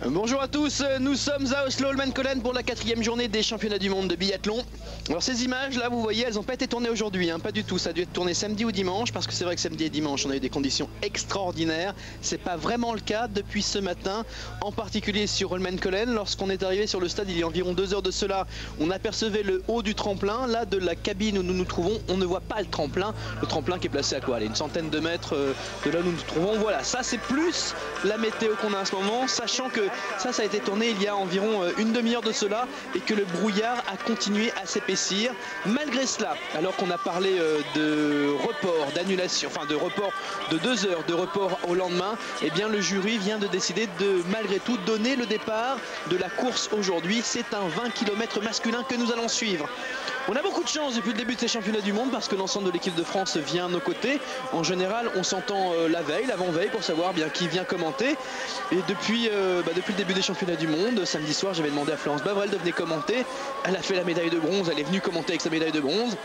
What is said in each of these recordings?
Bonjour à tous, nous sommes à Oslo-Holmenkollen pour la 4e journée des championnats du monde de biathlon. Alors ces images là vous voyez, elles n'ont pas été tournées aujourd'hui, pas du tout, ça a dû être tourné samedi ou dimanche, parce que c'est vrai que samedi et dimanche on a eu des conditions extraordinaires. C'est pas vraiment le cas depuis ce matin, en particulier sur Holmenkollen. Lorsqu'on est arrivé sur le stade il y a environ 2 heures de cela, on apercevait le haut du tremplin. Là de la cabine où nous nous trouvons, on ne voit pas le tremplin qui est placé à quoi, allez, une centaine de mètres de là où nous nous trouvons. Voilà, ça c'est plus la météo qu'on a en ce moment, sachant que ça a été tourné il y a environ une demi-heure de cela et que le brouillard a continué à s'épaissir. Malgré cela, alors qu'on a parlé de report, d'annulation, enfin de report de 2 heures, de report au lendemain, eh bien le jury vient de décider de malgré tout donner le départ de la course aujourd'hui. C'est un 20 km masculin que nous allons suivre. On a beaucoup de chance depuis le début de ces championnats du monde parce que l'ensemble de l'équipe de France vient à nos côtés. En général, on s'entend la veille, l'avant-veille pour savoir bien qui vient commenter. Et depuis le début des championnats du monde, samedi soir, j'avais demandé à Florence Bavrel de venir commenter. Elle a fait la médaille de bronze, elle est venue commenter avec sa médaille de bronze.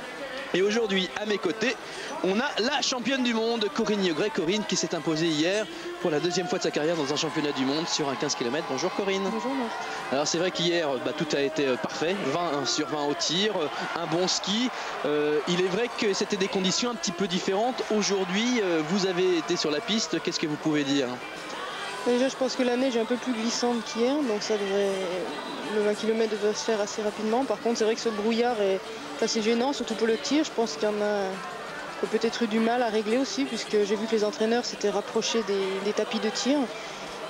Et aujourd'hui, à mes côtés, on a la championne du monde, Corinne Niegret. Corinne qui s'est imposée hier pour la 2e fois de sa carrière dans un championnat du monde sur un 15 km. Bonjour Corinne. Bonjour Marc. Alors c'est vrai qu'hier, tout a été parfait, 20 sur 20 au tir, un bon ski. Il est vrai que c'était des conditions un petit peu différentes. Aujourd'hui, vous avez été sur la piste, qu'est-ce que vous pouvez dire ? Déjà, je pense que la neige est un peu plus glissante qu'hier, donc le 20 km devrait se faire assez rapidement. Par contre, c'est vrai que ce brouillard est assez gênant, surtout pour le tir. Je pense qu'il y en a qui ont peut-être eu du mal à régler aussi, puisque j'ai vu que les entraîneurs s'étaient rapprochés des tapis de tir.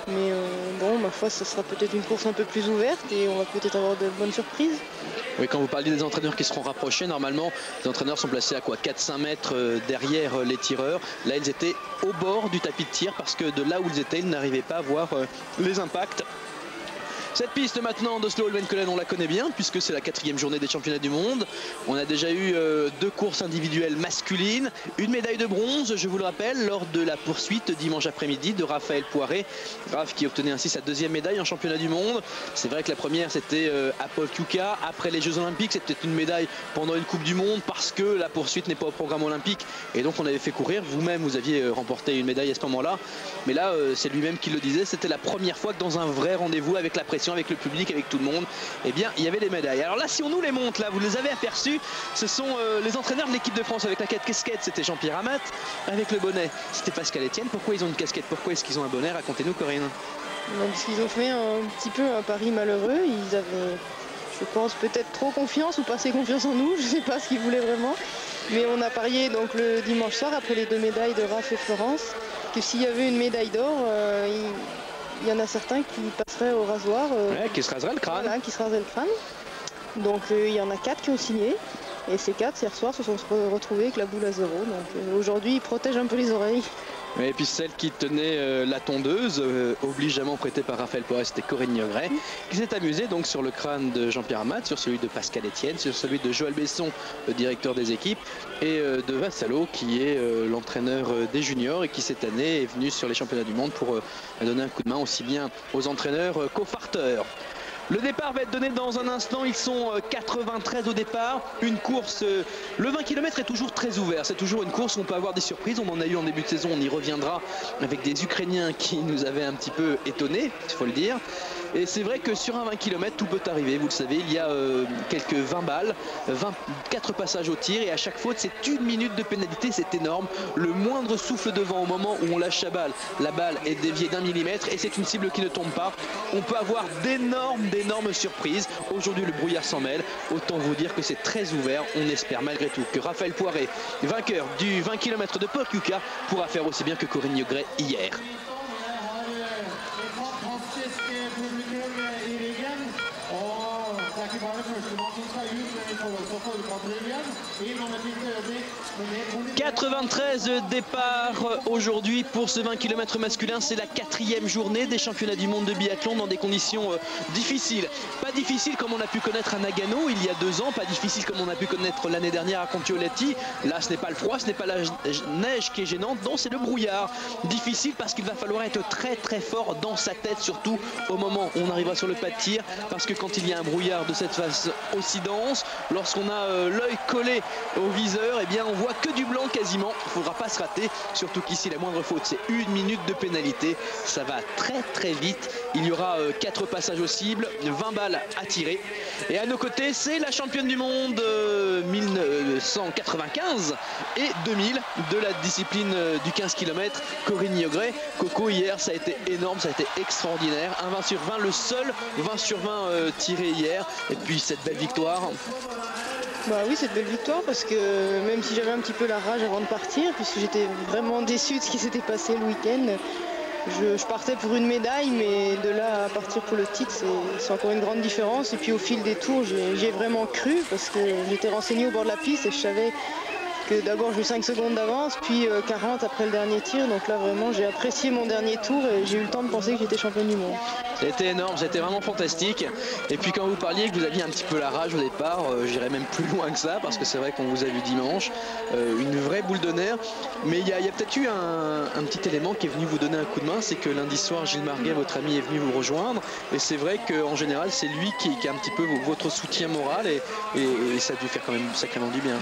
Mais bon, ma foi, ce sera peut-être une course un peu plus ouverte et on va peut-être avoir de bonnes surprises. Oui, quand vous parlez des entraîneurs qui seront rapprochés, normalement, les entraîneurs sont placés à quoi, 4-5 mètres derrière les tireurs. Là, ils étaient au bord du tapis de tir parce que de là où ils étaient, ils n'arrivaient pas à voir les impacts. Cette piste maintenant d'Oslo-Holmenkollen, on la connaît bien puisque c'est la 4e journée des championnats du monde. On a déjà eu 2 courses individuelles masculines, une médaille de bronze, je vous le rappelle, lors de la poursuite dimanche après-midi de Raphaël Poiré. Raph qui obtenait ainsi sa 2e médaille en championnat du monde. C'est vrai que la première c'était à Pokljuka. Après les Jeux Olympiques, c'était une médaille pendant une Coupe du Monde parce que la poursuite n'est pas au programme olympique. Et donc on avait fait courir. Vous-même, vous aviez remporté une médaille à ce moment-là. Mais là, c'est lui-même qui le disait, c'était la première fois que dans un vrai rendez-vous avec la pression, avec le public, avec tout le monde, eh bien il y avait des médailles. Alors là, si on nous les montre, là vous les avez aperçus, ce sont les entraîneurs de l'équipe de France. Avec la casquette, c'était Jean-Pierre Amat. Avec le bonnet, c'était Pascal Etienne. Pourquoi ils ont une casquette? Pourquoi est-ce qu'ils ont un bonnet? Racontez-nous Corinne. Parce qu'ils ont fait un petit peu un pari malheureux. Ils avaient, je pense, peut-être trop confiance ou pas assez confiance en nous. Je ne sais pas ce qu'ils voulaient vraiment. Mais on a parié donc le dimanche soir, après les 2 médailles de Raph et Florence, que s'il y avait une médaille d'or, il y en a certains qui passeraient au rasoir. Qui se raseraient le crâne. Voilà, qui se raseraient le crâne. Donc il y en a 4 qui ont signé. Et ces 4, hier soir, se sont retrouvés avec la boule à 0. Donc aujourd'hui, ils protègent un peu les oreilles. Et puis celle qui tenait la tondeuse, obligeamment prêtée par Raphaël Poiré, c'était Corinne Niegret, qui s'est amusée donc sur le crâne de Jean-Pierre Amat, sur celui de Pascal Etienne, sur celui de Joël Besson, le directeur des équipes, et de Vassalo, qui est l'entraîneur des juniors et qui cette année est venu sur les championnats du monde pour donner un coup de main aussi bien aux entraîneurs qu'aux farteurs. Le départ va être donné dans un instant, ils sont 93 au départ, une course, le 20 km est toujours très ouvert, c'est toujours une course où on peut avoir des surprises, on en a eu en début de saison, on y reviendra avec des Ukrainiens qui nous avaient un petit peu étonnés, il faut le dire. Et c'est vrai que sur un 20 km, tout peut arriver, vous le savez, il y a quelques 20 balles, 24 passages au tir et à chaque faute, c'est 1 minute de pénalité, c'est énorme. Le moindre souffle de vent au moment où on lâche la balle est déviée d'1 millimètre et c'est une cible qui ne tombe pas. On peut avoir d'énormes surprises. Aujourd'hui, le brouillard s'en mêle. Autant vous dire que c'est très ouvert. On espère malgré tout que Raphaël Poiré, vainqueur du 20 km de Pokljuka, pourra faire aussi bien que Corinne Niegret hier. « 93 départs aujourd'hui pour ce 20 km masculin. C'est la 4e journée des championnats du monde de biathlon dans des conditions difficiles. Pas difficiles comme on a pu connaître à Nagano il y a 2 ans, pas difficiles comme on a pu connaître l'année dernière à Kontiolahti. Là, ce n'est pas le froid, ce n'est pas la neige qui est gênante, non, c'est le brouillard. Difficile parce qu'il va falloir être très fort dans sa tête, surtout au moment où on arrivera sur le pas de tir, parce que quand il y a un brouillard de cette phase aussi dense, lorsqu'on a l'œil collé au viseur, eh bien on voit que du blanc quasiment. Il ne faudra pas se rater, surtout qu'ici la moindre faute c'est 1 minute de pénalité. Ça va très vite. Il y aura 4 passages au cible, 20 balles à tirer. Et à nos côtés, c'est la championne du monde 1995 et 2000 de la discipline du 15 km, Corinne Niogret. Coco, hier, ça a été énorme, ça a été extraordinaire. Un 20 sur 20, le seul 20 sur 20 tiré hier. Et puis cette belle victoire. Bah oui, cette belle victoire parce que même si j'avais un petit peu la rage avant de partir, puisque j'étais vraiment déçue de ce qui s'était passé le week-end, je partais pour une médaille, mais de là à partir pour le titre, c'est encore une grande différence. Et puis au fil des tours, j'ai vraiment cru parce que j'étais renseignée au bord de la piste et je savais que d'abord j'ai eu 5 secondes d'avance, puis 40 après le dernier tir. Donc là vraiment j'ai apprécié mon dernier tour et j'ai eu le temps de penser que j'étais championne du monde. C'était énorme, c'était vraiment fantastique. Et puis quand vous parliez que vous aviez un petit peu la rage au départ, j'irais même plus loin que ça parce que c'est vrai qu'on vous a vu dimanche, une vraie boule de nerfs. Mais il y a peut-être eu un petit élément qui est venu vous donner un coup de main, c'est que lundi soir Gilles Marguet, votre ami, est venu vous rejoindre. Et c'est vrai qu'en général c'est lui qui a un petit peu votre soutien moral et ça a dû faire quand même sacrément du bien.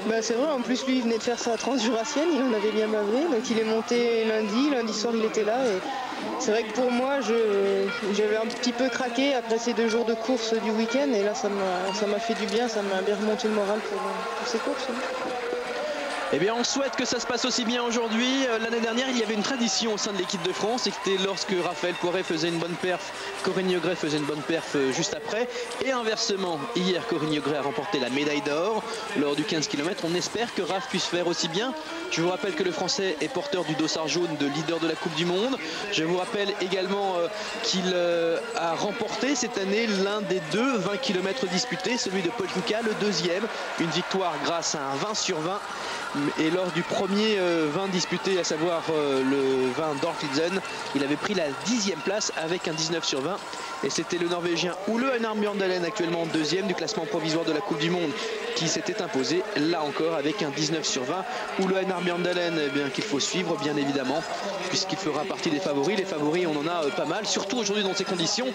Bah c'est vrai, en plus lui il venait de faire sa transjurassienne, il en avait bien bavé, donc il est monté lundi soir il était là et c'est vrai que pour moi j'avais un petit peu craqué après ces 2 jours de course du week-end et là ça m'a fait du bien, ça m'a bien remonté le moral pour ces courses. Eh bien, on souhaite que ça se passe aussi bien aujourd'hui. L'année dernière, il y avait une tradition au sein de l'équipe de France. C'était lorsque Raphaël Poiret faisait une bonne perf, Corinne Niogret faisait une bonne perf juste après. Et inversement, hier, Corinne Niogret a remporté la médaille d'or lors du 15 km. On espère que Raph puisse faire aussi bien. Je vous rappelle que le Français est porteur du dossard jaune de leader de la Coupe du Monde. Je vous rappelle également qu'il a remporté cette année l'un des 2 20 km disputés, celui de Paul Juka, le 2e. Une victoire grâce à un 20 sur 20. Et lors du premier 20 disputé, à savoir le 20 d'Orfilsen, il avait pris la 10e place avec un 19 sur 20. Et c'était le Norvégien Ole Einar Bjørndalen, actuellement 2e du classement provisoire de la Coupe du Monde, qui s'était imposé, là encore, avec un 19 sur 20. Ole Einar Bjørndalen, eh bien, qu'il faut suivre, bien évidemment, puisqu'il fera partie des favoris. Les favoris, on en a pas mal, surtout aujourd'hui dans ces conditions.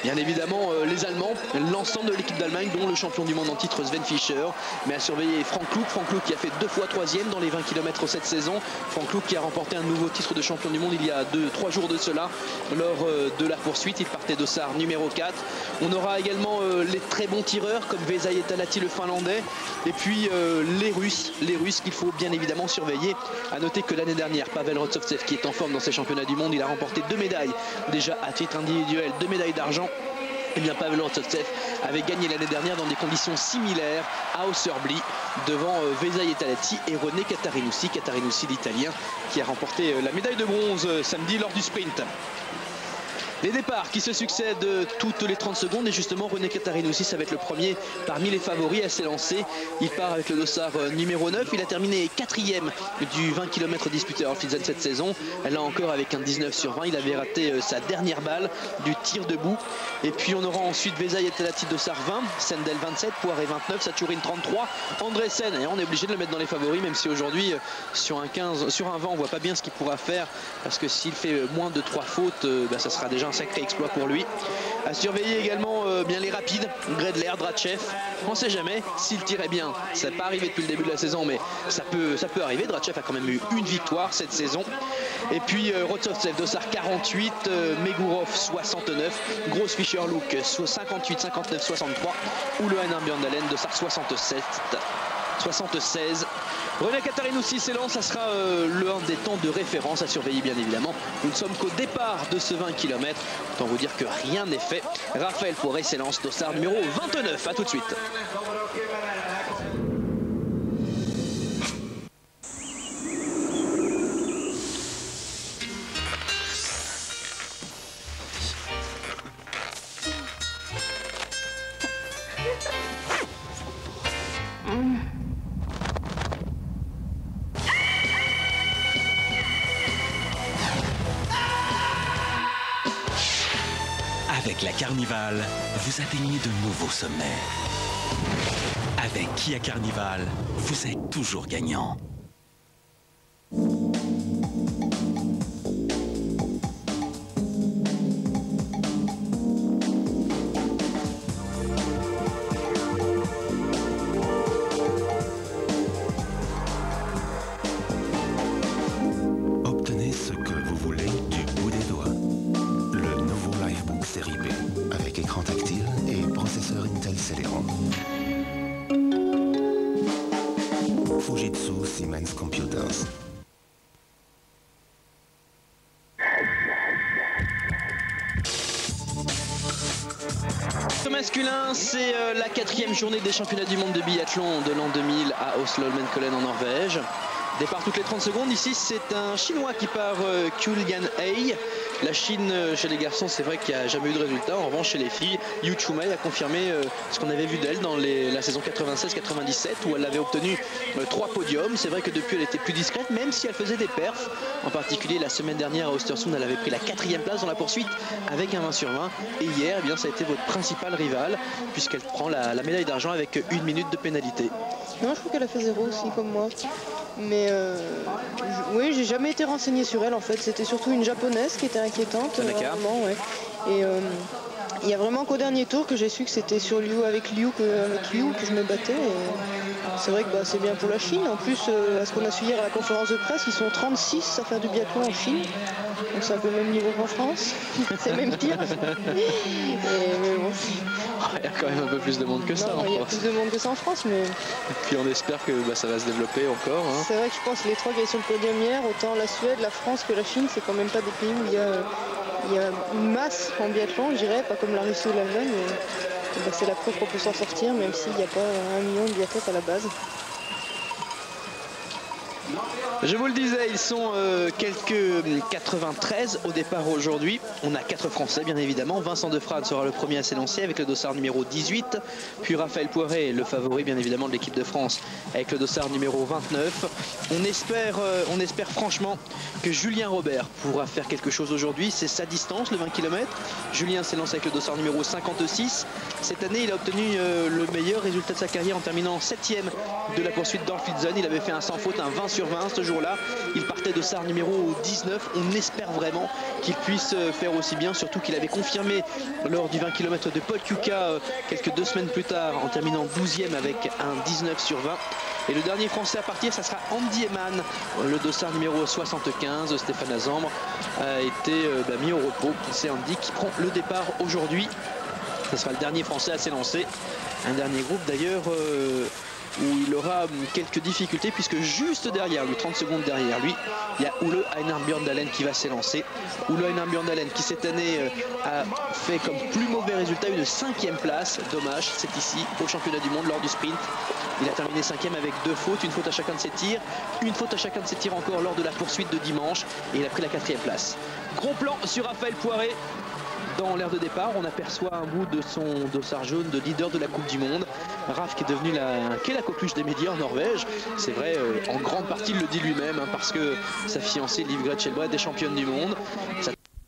Bien évidemment, les Allemands, l'ensemble de l'équipe d'Allemagne, dont le champion du monde en titre Sven Fischer. Mais à surveiller Frank Luke qui a fait 2 fois 3e dans les 20 km cette saison. Frank Luke qui a remporté un nouveau titre de champion du monde il y a 3 jours de cela, lors de la poursuite. Il partait d'Ossar numéro 4. On aura également les très bons tireurs comme Vesa Jetalahti, le finlandais, et puis les Russes qu'il faut bien évidemment surveiller. À noter que l'année dernière, Pavel Rotsovtsev, qui est en forme dans ces championnats du monde, il a remporté 2 médailles déjà à titre individuel, 2 médailles d'argent. Et bien Pavel Rotsovtsev avait gagné l'année dernière dans des conditions similaires à Osserby devant Vesa Jetalahti et René Catarinoussi, l'italien, qui a remporté la médaille de bronze samedi lors du sprint. Les départs qui se succèdent toutes les 30 secondes et justement René Catarinoussi, ça va être le premier parmi les favoris à s'élancer. Il part avec le dossard numéro 9, il a terminé 4e du 20 km disputé à Orfilsen cette saison. Là encore avec un 19 sur 20, il avait raté sa dernière balle du tir debout. Et puis on aura ensuite Vesa Jetalahti, dossard 20, Sendel 27, Poiret 29, Saturine 33, Andresen, et on est obligé de le mettre dans les favoris, même si aujourd'hui sur un 20 on voit pas bien ce qu'il pourra faire, parce que s'il fait moins de 3 fautes, ça sera déjà un sacré exploit pour lui. À surveiller également bien les rapides, Gredler, Drachev. On ne sait jamais s'il tirait bien. Ça n'est pas arrivé depuis le début de la saison, mais ça peut arriver. Drachev a quand même eu une victoire cette saison. Et puis Rotsovtsev, dossard 48, Megurov 69, Gross Fischer Luke 58, 59, 63, Ole Einar Bjørndalen, dossard 76. René Catarinoussi s'élance, ça sera l'un des temps de référence à surveiller bien évidemment. Nous ne sommes qu'au départ de ce 20 km. Autant vous dire que rien n'est fait. Raphaël Poiret s'élance, dossard numéro 29. A tout de suite. Avec la Carnival, vous atteignez de nouveaux sommets. Avec Kia Carnival, vous êtes toujours gagnant. Siemens Computers. Au masculin, c'est la 4e journée des championnats du monde de biathlon de l'an 2000 à Oslo-Holmenkollen en Norvège. Départ toutes les 30 secondes. Ici, c'est un Chinois qui part, Kulian Hei. La Chine, chez les garçons, c'est vrai qu'il n'y a jamais eu de résultat. En revanche, chez les filles, Yu Chumei a confirmé ce qu'on avait vu d'elle dans la saison 96-97, où elle avait obtenu 3 podiums. C'est vrai que depuis, elle était plus discrète, même si elle faisait des perfs. En particulier, la semaine dernière à Östersund, elle avait pris la 4e place dans la poursuite avec un 20 sur 20. Et hier, eh bien, ça a été votre principale rivale, puisqu'elle prend la médaille d'argent avec 1 minute de pénalité. Non, je trouve qu'elle a fait 0 aussi, comme moi. Mais oui, j'ai jamais été renseigné sur elle en fait. C'était surtout une japonaise qui était inquiétante. Vraiment, ouais. Et il y a vraiment qu'au dernier tour que j'ai su que c'était sur Liu avec Liu que je me battais. C'est vrai que c'est bien pour la Chine. En plus, à ce qu'on a su hier à la conférence de presse, ils sont 36 à faire du biathlon en Chine. Donc c'est un peu le même niveau qu'en France. C'est même pire. Mais bon. Il y a quand même un peu plus de monde que ça en France. Il y a plus de monde que ça en France, mais... Et puis on espère que ça va se développer encore. Hein. C'est vrai que je pense que les 3 qui sont sur le podium hier, autant la Suède, la France que la Chine, c'est quand même pas des pays où il y a une masse en biathlon, je dirais, pas comme la Russie ou l'Allemagne. C'est la preuve qu'on peut s'en sortir, même s'il n'y a pas 1 million de biathlètes à la base. Je vous le disais, ils sont quelques 93 au départ aujourd'hui. On a 4 Français bien évidemment. Vincent Defrane sera le premier à s'élancer avec le dossard numéro 18. Puis Raphaël Poiré, le favori bien évidemment de l'équipe de France, avec le dossard numéro 29. On espère franchement que Julien Robert pourra faire quelque chose aujourd'hui. C'est sa distance, le 20 km. Julien s'élance avec le dossard numéro 56. Cette année, il a obtenu le meilleur résultat de sa carrière en terminant 7e de la poursuite d'Orflitzen. Il avait fait un sans faute, un 20 sur 20 ce jour-là. Il partait de dossard numéro 19. On espère vraiment qu'il puisse faire aussi bien, surtout qu'il avait confirmé lors du 20 km de Paul Kuka quelques 2 semaines plus tard en terminant 12e avec un 19 sur 20. Et le dernier Français à partir, ça sera Andy Eman, le dossard numéro 75. Stéphane Azambre a été mis au repos. C'est Andy qui prend le départ aujourd'hui. Ce sera le dernier Français à s'élancer. Un dernier groupe d'ailleurs où il aura quelques difficultés puisque juste derrière lui, 30 secondes derrière lui, il y a Ole Einar Bjørndalen qui va s'élancer. Ole Einar Bjørndalen qui cette année a fait comme plus mauvais résultat une 5e place. Dommage, c'est ici au championnat du monde lors du sprint. Il a terminé 5e avec 2 fautes, une faute à chacun de ses tirs, une faute à chacun de ses tirs encore lors de la poursuite de dimanche et il a pris la 4e place. Gros plan sur Raphaël Poiré. Dans l'aire de départ, on aperçoit un bout de son dossard jaune de leader de la Coupe du Monde. Raph qui est devenu la coqueluche des médias en Norvège. C'est vrai, en grande partie il le dit lui-même, parce que sa fiancée Liv Gretschelbred est championne du monde. Ça